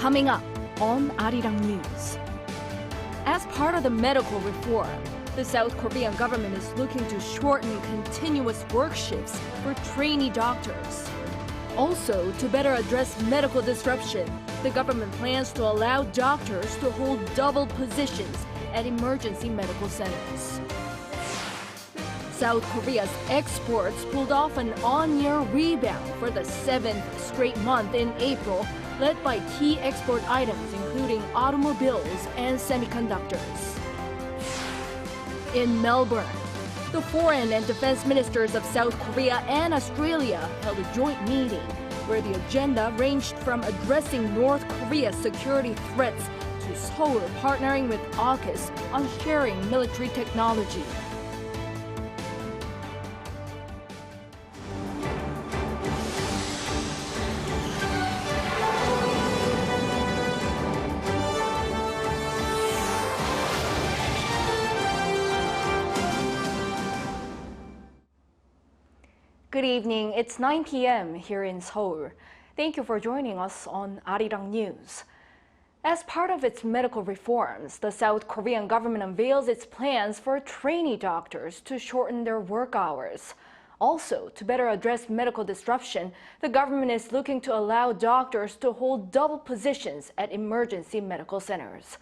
Coming up on Arirang News. As part of the medical reform, the South Korean government is looking to shorten continuous work shifts for trainee doctors. Also, to better address medical disruption, the government plans to allow doctors to hold double positions at emergency medical centers. South Korea's exports pulled off an on-year rebound for the 7th straight month in April, led by key export items including automobiles and semiconductors. In Melbourne, the foreign and defense ministers of South Korea and Australia held a joint meeting where the agenda ranged from addressing North Korea's security threats to Seoul partnering with AUKUS on sharing military technology. Good evening. It's 9 p.m. here in Seoul. Thank you for joining us on Arirang News. As part of its medical reforms, the South Korean government unveils its plans for trainee doctors to shorten their work hours. Also, to better address medical disruption, the government is looking to allow doctors to hold double positions at emergency medical centers.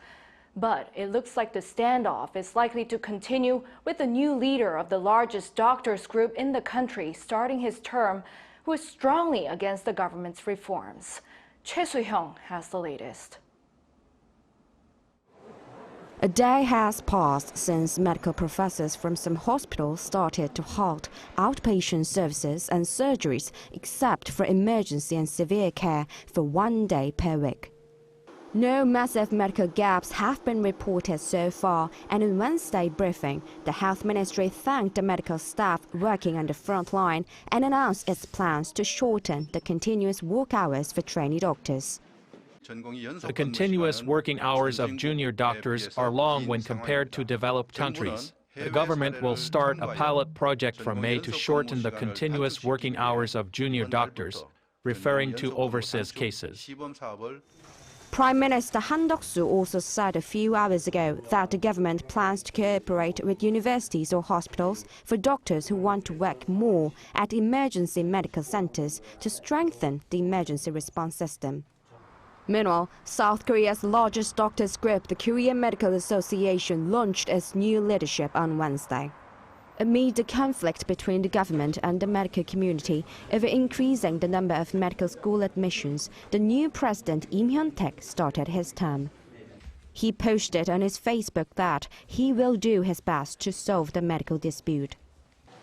But it looks like the standoff is likely to continue with the new leader of the largest doctors group in the country starting his term, who is strongly against the government's reforms. Choi Soo-hyung has the latest. A day has passed since medical professors from some hospitals started to halt outpatient services and surgeries except for emergency and severe care for 1 day per week. No massive medical gaps have been reported so far, and in Wednesday briefing, the health ministry thanked the medical staff working on the front line and announced its plans to shorten the continuous work hours for trainee doctors. The continuous working hours of junior doctors are long when compared to developed countries. The government will start a pilot project from May to shorten the continuous working hours of junior doctors, referring to overseas cases. Prime Minister Han Duck-soo also said a few hours ago that the government plans to cooperate with universities or hospitals for doctors who want to work more at emergency medical centers to strengthen the emergency response system. Meanwhile, South Korea's largest doctors group, the Korean Medical Association, launched its new leadership on Wednesday. Amid the conflict between the government and the medical community over increasing the number of medical school admissions, the new president Im Hyun-taek started his term. He posted on his Facebook that he will do his best to solve the medical dispute.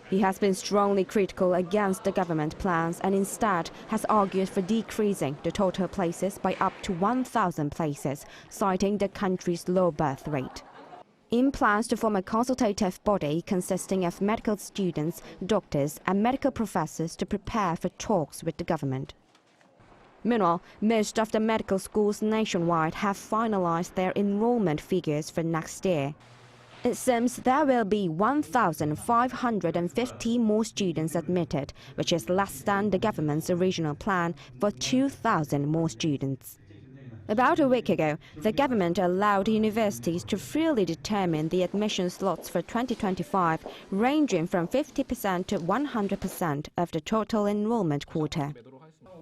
He has been strongly critical against the government plans and instead has argued for decreasing the total places by up to 1,000 places, citing the country's low birth rate. Im plans to form a consultative body consisting of medical students, doctors and medical professors to prepare for talks with the government. Meanwhile, most of the medical schools nationwide have finalized their enrollment figures for next year. It seems there will be 1,550 more students admitted, which is less than the government's original plan for 2,000 more students. About a week ago, the government allowed universities to freely determine the admission slots for 2025, ranging from 50% to 100% of the total enrollment quota.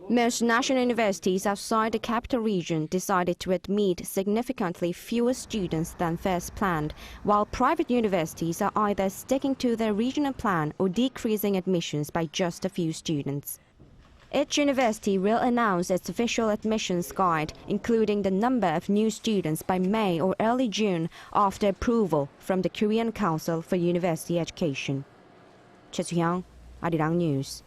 Most national universities outside the capital region decided to admit significantly fewer students than first planned, while private universities are either sticking to their regional plan or decreasing admissions by just a few students. Each university will announce its official admissions guide, including the number of new students by May or early June after approval from the Korean Council for University Education. Choi Soo-hyung, Arirang News.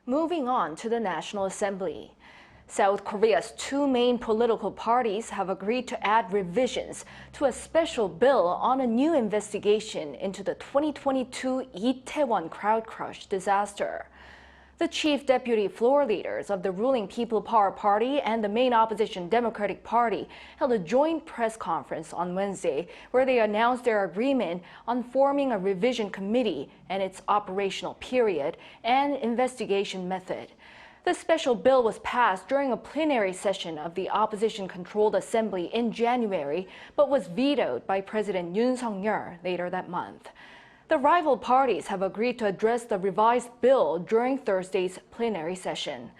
Moving on to the National Assembly. South Korea's two main political parties have agreed to add revisions to a special bill on a new investigation into the 2022 Itaewon crowd crush disaster. The chief deputy floor leaders of the ruling People Power Party and the main opposition Democratic Party held a joint press conference on Wednesday where they announced their agreement on forming a revision committee and its operational period and investigation method. The special bill was passed during a plenary session of the opposition-controlled assembly in January, but was vetoed by President Yoon later that month. The rival parties have agreed to address the revised bill during Thursday's plenary session.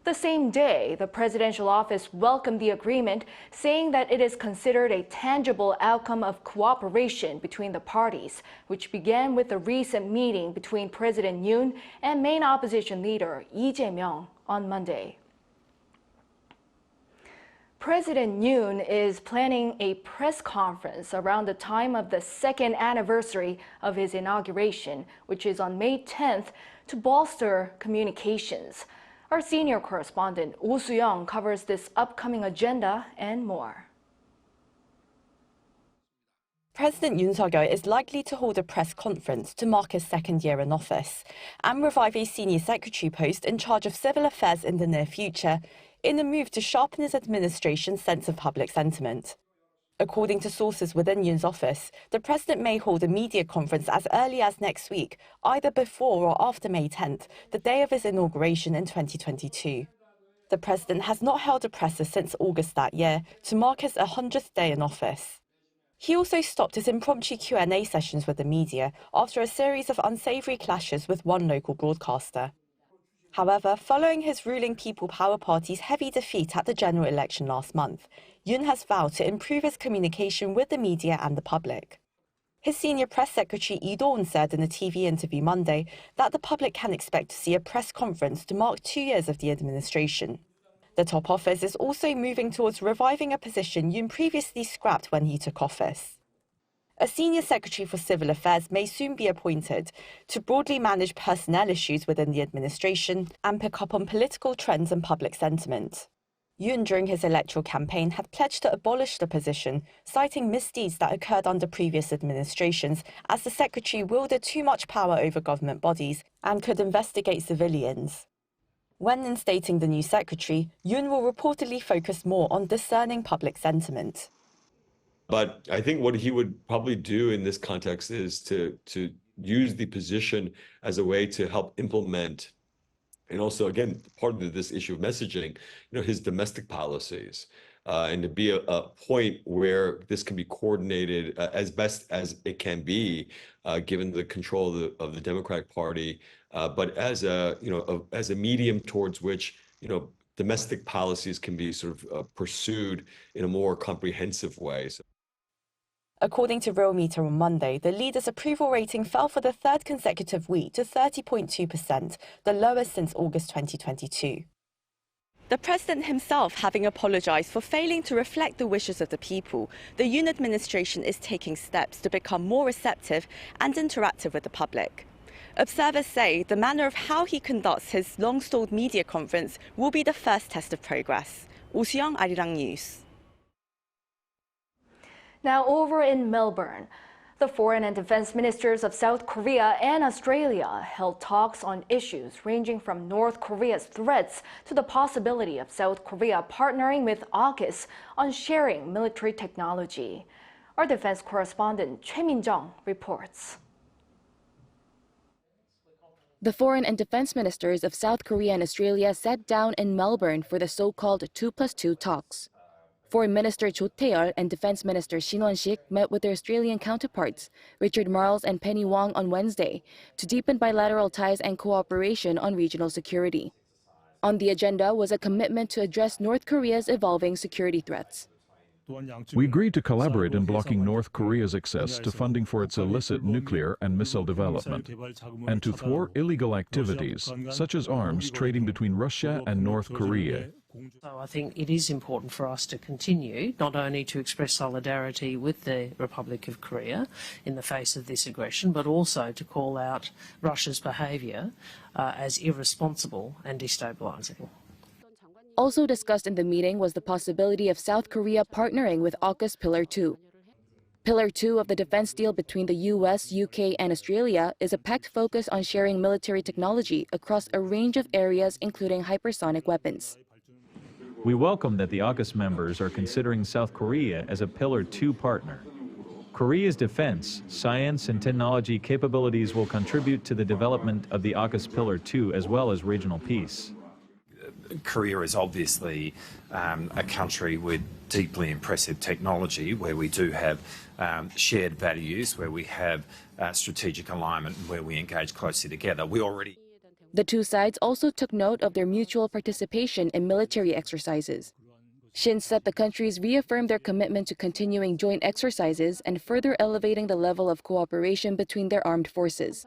The same day, the presidential office welcomed the agreement, saying that it is considered a tangible outcome of cooperation between the parties, which began with a recent meeting between President Yoon and main opposition leader Lee Jae-myung on Monday. President Yoon is planning a press conference around the time of the second anniversary of his inauguration, which is on May 10th, to bolster communications. Our senior correspondent, Oh Soo-young, covers this upcoming agenda and more. President Yoon is likely to hold a press conference to mark his second year in office and revive a senior secretary post in charge of civil affairs in the near future, in a move to sharpen his administration's sense of public sentiment. According to sources within Yoon's office, the president may hold a media conference as early as next week, either before or after May 10th, the day of his inauguration in 2022. The president has not held a presser since August that year, to mark his 100th day in office. He also stopped his impromptu Q&A sessions with the media after a series of unsavory clashes with one local broadcaster. However, following his ruling People Power Party's heavy defeat at the general election last month, Yoon has vowed to improve his communication with the media and the public. His senior press secretary Yoon said in a TV interview Monday that the public can expect to see a press conference to mark 2 years of the administration. The top office is also moving towards reviving a position Yoon previously scrapped when he took office. A senior secretary for civil affairs may soon be appointed to broadly manage personnel issues within the administration and pick up on political trends and public sentiment. Yoon, during his electoral campaign, had pledged to abolish the position, citing misdeeds that occurred under previous administrations, as the secretary wielded too much power over government bodies and could investigate civilians. When instating the new secretary, Yoon will reportedly focus more on discerning public sentiment. But I think what he would probably do in this context is to use the position as a way to help implement, and also, again, part of this issue of messaging, his domestic policies, and to be a point where this can be coordinated as best as it can be, given the control of the Democratic Party, but as a medium towards which, domestic policies can be sort of pursued in a more comprehensive way. According to Realmeter on Monday, the leader's approval rating fell for the third consecutive week to 30.2%, the lowest since August 2022. The president himself having apologized for failing to reflect the wishes of the people, the Yoon administration is taking steps to become more receptive and interactive with the public. Observers say the manner of how he conducts his long-stalled media conference will be the first test of progress. Oh Soo-young, Arirang News. Now over in Melbourne, the foreign and defense ministers of South Korea and Australia held talks on issues ranging from North Korea's threats to the possibility of South Korea partnering with AUKUS on sharing military technology. Our defense correspondent Choi Min-jung reports. The foreign and defense ministers of South Korea and Australia sat down in Melbourne for the so-called 2+2 talks. Foreign Minister Cho Tae-yeol and Defense Minister Shin Won-sik met with their Australian counterparts, Richard Marles and Penny Wong, on Wednesday to deepen bilateral ties and cooperation on regional security. On the agenda was a commitment to address North Korea's evolving security threats. We agreed to collaborate in blocking North Korea's access to funding for its illicit nuclear and missile development, and to thwart illegal activities, such as arms trading between Russia and North Korea. So I think it is important for us to continue not only to express solidarity with the Republic of Korea in the face of this aggression, but also to call out Russia's behaviour as irresponsible and destabilising. Also discussed in the meeting was the possibility of South Korea partnering with AUKUS Pillar 2. Pillar 2 of the defense deal between the US, UK, and Australia is a pact focus on sharing military technology across a range of areas, including hypersonic weapons. We welcome that the AUKUS members are considering South Korea as a Pillar 2 partner. Korea's defense, science, and technology capabilities will contribute to the development of the AUKUS Pillar 2 as well as regional peace. Korea is obviously a country with deeply impressive technology, where we do have shared values, where we have strategic alignment, and where we engage closely together. The two sides also took note of their mutual participation in military exercises. Shin said the countries reaffirmed their commitment to continuing joint exercises and further elevating the level of cooperation between their armed forces.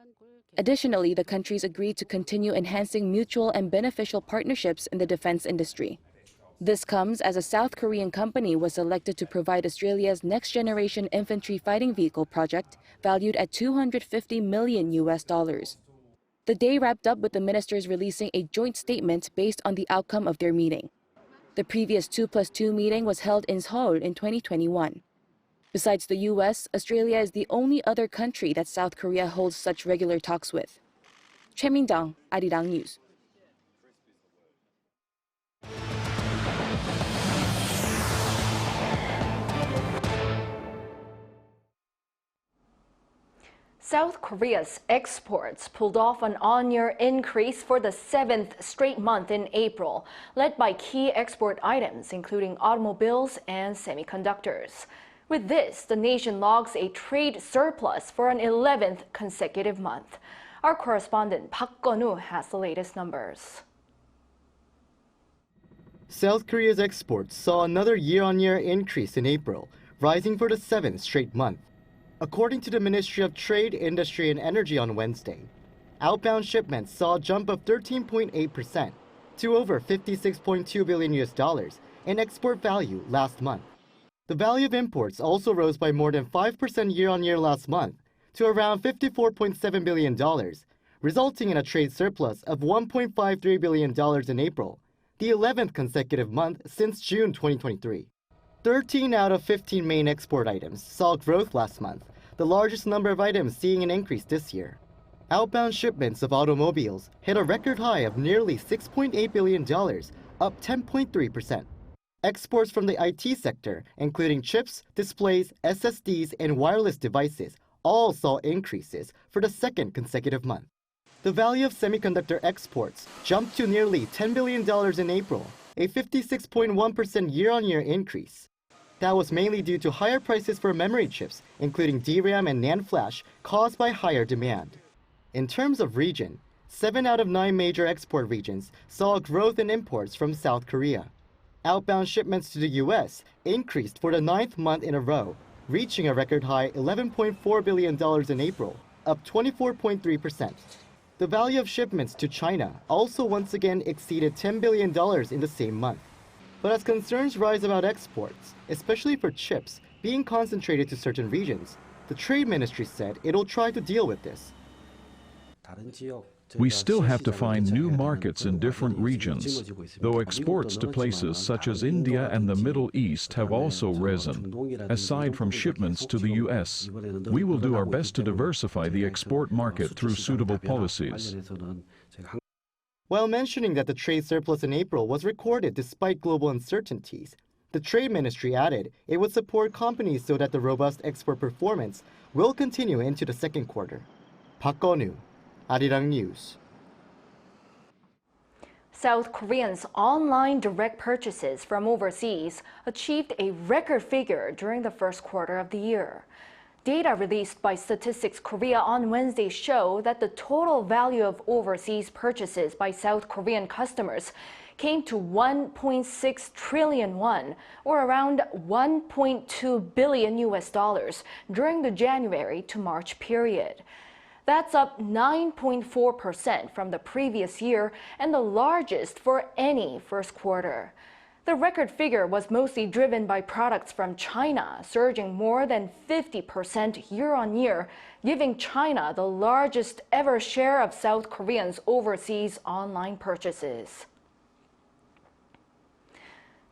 Additionally, the countries agreed to continue enhancing mutual and beneficial partnerships in the defense industry. This comes as a South Korean company was selected to provide Australia's next-generation infantry fighting vehicle project, valued at $250 million. The day wrapped up with the ministers releasing a joint statement based on the outcome of their meeting. The previous 2+2 meeting was held in Seoul in 2021. Besides the U.S., Australia is the only other country that South Korea holds such regular talks with. Choi Min-dang, Arirang News. South Korea's exports pulled off an on-year increase for the 7th straight month in April, led by key export items including automobiles and semiconductors. With this, the nation logs a trade surplus for an 11th consecutive month. Our correspondent Park Gun-woo has the latest numbers. South Korea's exports saw another year-on-year increase in April, rising for the 7th straight month. According to the Ministry of Trade, Industry and Energy on Wednesday, outbound shipments saw a jump of 13.8% to over $56.2 billion in export value last month. The value of imports also rose by more than 5% year-on-year last month to around $54.7 billion, resulting in a trade surplus of $1.53 billion in April, the 11th consecutive month since June 2023. 13 out of 15 main export items saw growth last month, the largest number of items seeing an increase this year. Outbound shipments of automobiles hit a record high of nearly $6.8 billion, up 10.3%. Exports from the IT sector, including chips, displays, SSDs, and wireless devices, all saw increases for the second consecutive month. The value of semiconductor exports jumped to nearly $10 billion in April, a 56.1% year-on-year increase. That was mainly due to higher prices for memory chips, including DRAM and NAND flash, caused by higher demand. In terms of region, 7 out of 9 major export regions saw a growth in imports from South Korea. Outbound shipments to the U.S. increased for the 9th month in a row, reaching a record high $11.4 billion in April, up 24.3%. The value of shipments to China also once again exceeded $10 billion in the same month. But as concerns rise about exports, especially for chips, being concentrated to certain regions, the Trade Ministry said it'll try to deal with this. We still have to find new markets in different regions, though exports to places such as India and the Middle East have also risen. Aside from shipments to the U.S., we will do our best to diversify the export market through suitable policies. While mentioning that the trade surplus in April was recorded despite global uncertainties, the Trade Ministry added it would support companies so that the robust export performance will continue into the second quarter. Park Gun-woo, Arirang News. South Koreans' online direct purchases from overseas achieved a record figure during the first quarter of the year. Data released by Statistics Korea on Wednesday show that the total value of overseas purchases by South Korean customers came to 1.6 trillion won, or around $1.2 billion during the January to March period. That's up 9.4% from the previous year and the largest for any first quarter. The record figure was mostly driven by products from China, surging more than 50% year-on-year, giving China the largest ever share of South Koreans' overseas online purchases.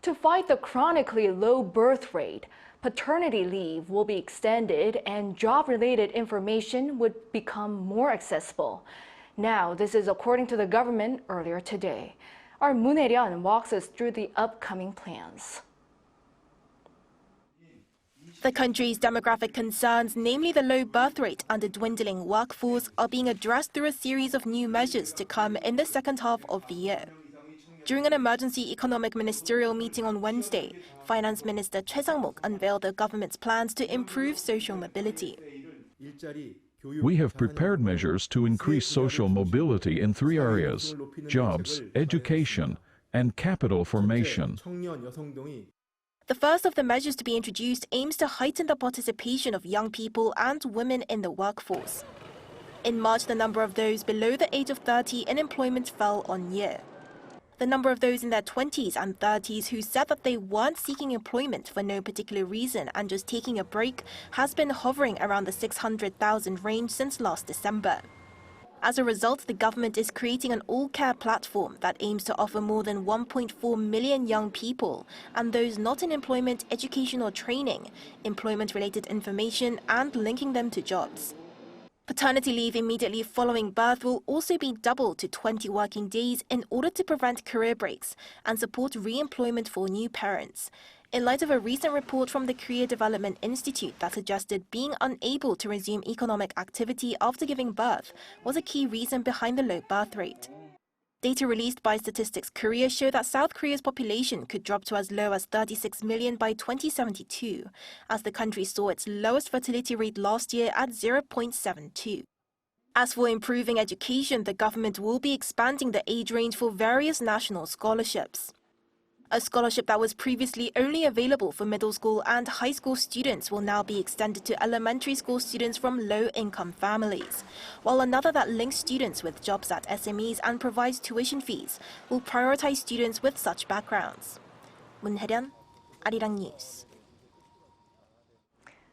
To fight the chronically low birth rate, paternity leave will be extended and job-related information would become more accessible. Now, this is according to the government earlier today. Our Moon Hae-ryun walks us through the upcoming plans. The country's demographic concerns, namely the low birth rate and the dwindling workforce, are being addressed through a series of new measures to come in the second half of the year. During an emergency economic ministerial meeting on Wednesday, Finance Minister Choi Sang-mok unveiled the government's plans to improve social mobility. We have prepared measures to increase social mobility in 3 areas: jobs, education, and capital formation. The first of the measures to be introduced aims to heighten the participation of young people and women in the workforce. In March, the number of those below the age of 30 in employment fell on year. The number of those in their 20s and 30s who said that they weren't seeking employment for no particular reason and just taking a break has been hovering around the 600,000 range since last December. As a result, the government is creating an all-care platform that aims to offer more than 1.4 million young people and those not in employment, education or training, employment-related information and linking them to jobs. Paternity leave immediately following birth will also be doubled to 20 working days in order to prevent career breaks and support re-employment for new parents, in light of a recent report from the Korea Development Institute that suggested being unable to resume economic activity after giving birth was a key reason behind the low birth rate. Data released by Statistics Korea show that South Korea's population could drop to as low as 36 million by 2072, as the country saw its lowest fertility rate last year at 0.72. As for improving education, the government will be expanding the age range for various national scholarships. A scholarship that was previously only available for middle school and high school students will now be extended to elementary school students from low-income families, while another that links students with jobs at SMEs and provides tuition fees will prioritize students with such backgrounds. Moon Hae-ryun, Arirang News.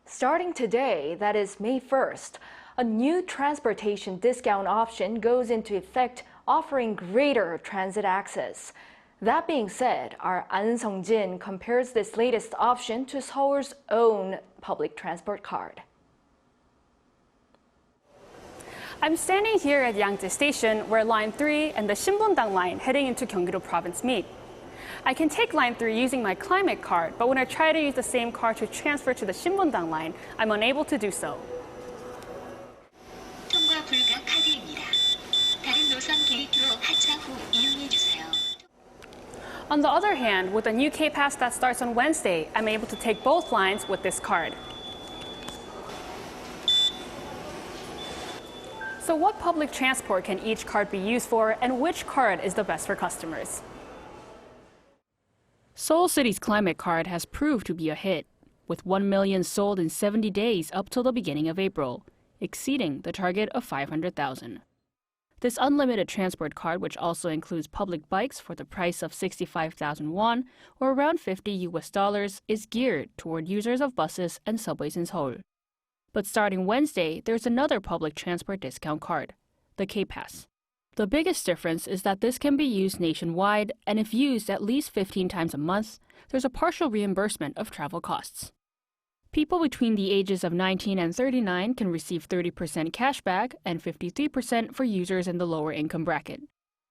Starting today, that is May 1st, a new transportation discount option goes into effect, offering greater transit access. That being said, our An Sung-jin compares this latest option to Seoul's own public transport card. I'm standing here at Yangjae Station, where Line 3 and the Shinbundang line heading into Gyeonggi-do Province meet. I can take Line 3 using my climate card, but when I try to use the same card to transfer to the Shinbundang line, I'm unable to do so. 통과 불가 카드입니다. 다른 노선 게이트로 하차 후 이용해 주세요. On the other hand, with a new K-Pass that starts on Wednesday, I'm able to take both lines with this card. So what public transport can each card be used for, and which card is the best for customers? Seoul City's climate card has proved to be a hit, with 1 million sold in 70 days up till the beginning of April, exceeding the target of 500,000. This unlimited transport card, which also includes public bikes for the price of 65,000 won, or around $50, is geared toward users of buses and subways in Seoul. But starting Wednesday, there's another public transport discount card, the K-Pass. The biggest difference is that this can be used nationwide, and if used at least 15 times a month, there's a partial reimbursement of travel costs. People between the ages of 19 and 39 can receive 30% cashback and 53% for users in the lower income bracket.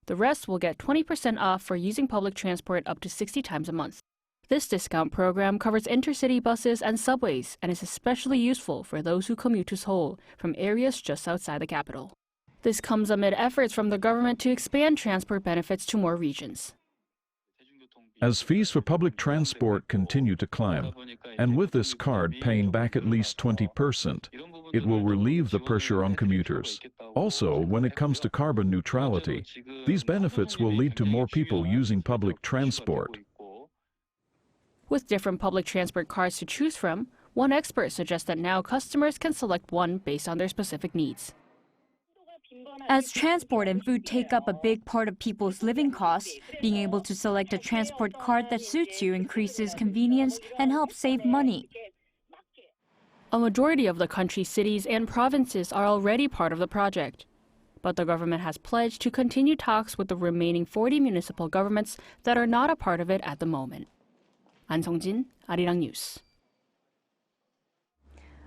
The rest will get 20% off for using public transport up to 60 times a month. This discount program covers intercity buses and subways and is especially useful for those who commute to Seoul from areas just outside the capital. This comes amid efforts from the government to expand transport benefits to more regions. As fees for public transport continue to climb, and with this card paying back at least 20%, it will relieve the pressure on commuters. Also, when it comes to carbon neutrality, these benefits will lead to more people using public transport. With different public transport cards to choose from, one expert suggests that now customers can select one based on their specific needs. As transport and food take up a big part of people's living costs, being able to select a transport card that suits you increases convenience and helps save money. A majority of the country's cities and provinces are already part of the project. But the government has pledged to continue talks with the remaining 40 municipal governments that are not a part of it at the moment. An Sung-jin, Arirang News.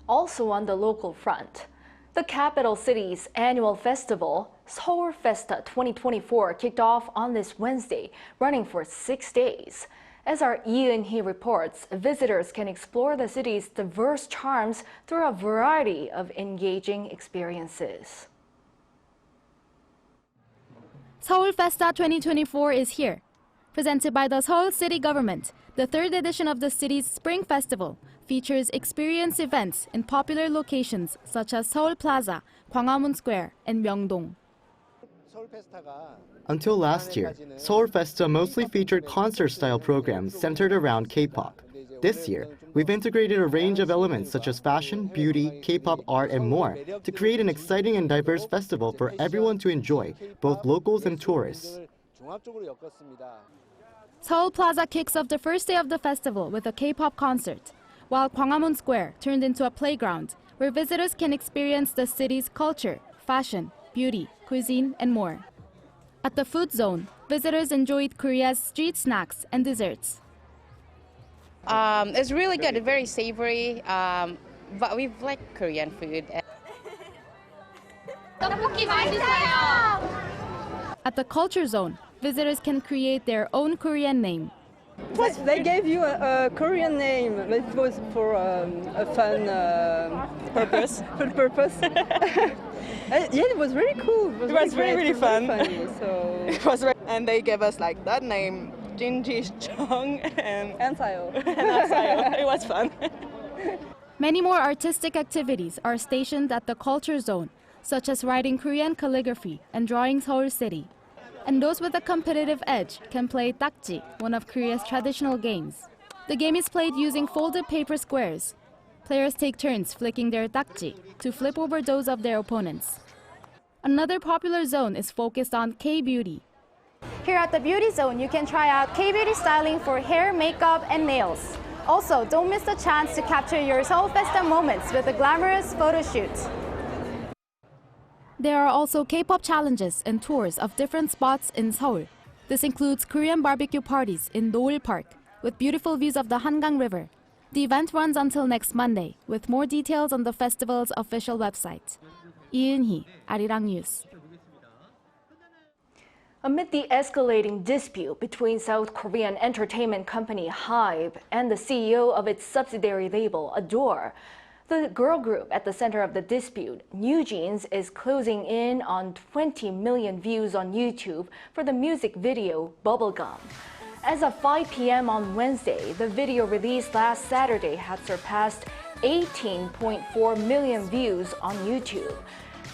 Also on the local front, the capital city's annual festival, Seoul Festa 2024, kicked off on this Wednesday, running for 6 days. As our Yoon reports, visitors can explore the city's diverse charms through a variety of engaging experiences. Seoul Festa 2024 is here. Presented by the Seoul City Government, the third edition of the city's Spring Festival features experience events in popular locations such as Seoul Plaza, Gwanghwamun Square, and Myeongdong. Until last year, Seoul Festa mostly featured concert-style programs centered around K-pop. This year, we've integrated a range of elements such as fashion, beauty, K-pop art, and more to create an exciting and diverse festival for everyone to enjoy, both locals and tourists. Seoul Plaza kicks off the first day of the festival with a K-pop concert, while Gwanghwamun Square turned into a playground where visitors can experience the city's culture, fashion, beauty, cuisine, and more. At the food zone, visitors enjoyed Korea's street snacks and desserts. It's really good, very savory, but we like Korean food. At the culture zone, visitors can create their own Korean name. They gave you a Korean name. It was for a fun purpose. For purpose. Yeah, it was really cool. It was really fun. Funny, so. It was really, and they gave us like that name, Jinji Chong and Sayo. It was fun. Many more artistic activities are stationed at the culture zone, such as writing Korean calligraphy and drawing Seoul City. And those with a competitive edge can play takji, one of Korea's traditional games. The game is played using folded paper squares. Players take turns flicking their takji to flip over those of their opponents. Another popular zone is focused on K-beauty. Here at the beauty zone, you can try out K-beauty styling for hair, makeup, and nails. Also, don't miss the chance to capture your Seoul Festa moments with a glamorous photo shoot. There are also K-pop challenges and tours of different spots in Seoul. This includes Korean barbecue parties in Noil Park with beautiful views of the Hangang River. The event runs until next Monday, with more details on the festival's official website. Yoon, Arirang News. Amid the escalating dispute between South Korean entertainment company HYBE and the CEO of its subsidiary label, Adore, the girl group at the center of the dispute, New Jeans, is closing in on 20 million views on YouTube for the music video Bubblegum. As of 5 p.m. on Wednesday, the video released last Saturday had surpassed 18.4 million views on YouTube.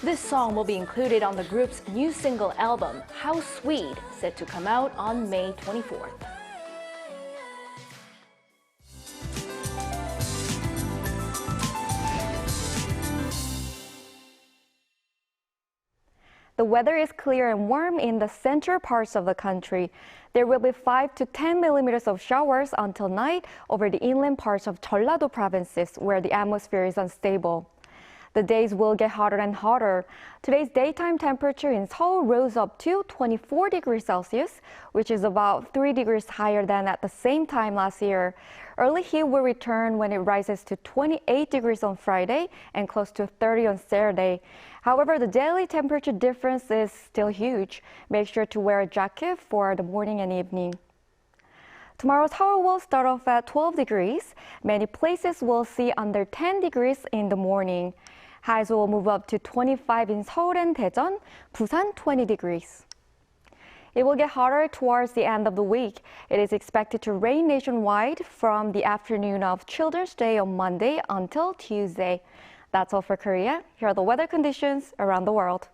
This song will be included on the group's new single album, How Sweet, set to come out on May 24th. The weather is clear and warm in the central parts of the country. There will be 5 to 10 millimeters of showers until night over the inland parts of Jeollado provinces where the atmosphere is unstable. The days will get hotter and hotter. Today's daytime temperature in Seoul rose up to 24 degrees Celsius, which is about 3 degrees higher than at the same time last year. Early heat will return when it rises to 28 degrees on Friday and close to 30 on Saturday. However, the daily temperature difference is still huge. Make sure to wear a jacket for the morning and evening. Tomorrow, Seoul will start off at 12 degrees. Many places will see under 10 degrees in the morning. Highs will move up to 25 in Seoul and Daejeon, Busan 20 degrees. It will get hotter towards the end of the week. It is expected to rain nationwide from the afternoon of Children's Day on Monday until Tuesday. That's all for Korea. Here are the weather conditions around the world.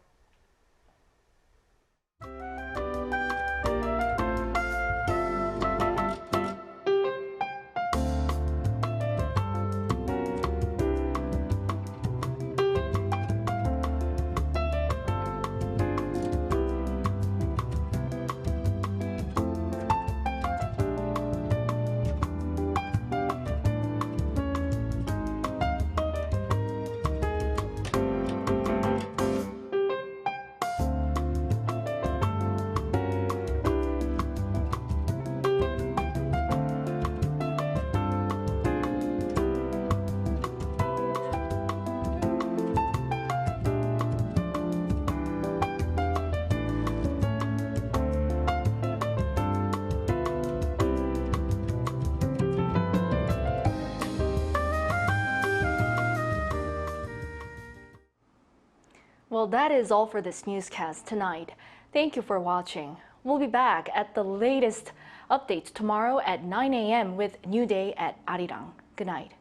Well, that is all for this newscast tonight. Thank you for watching. We'll be back at the latest Updates tomorrow at 9 a.m. with New Day at Arirang. Good night.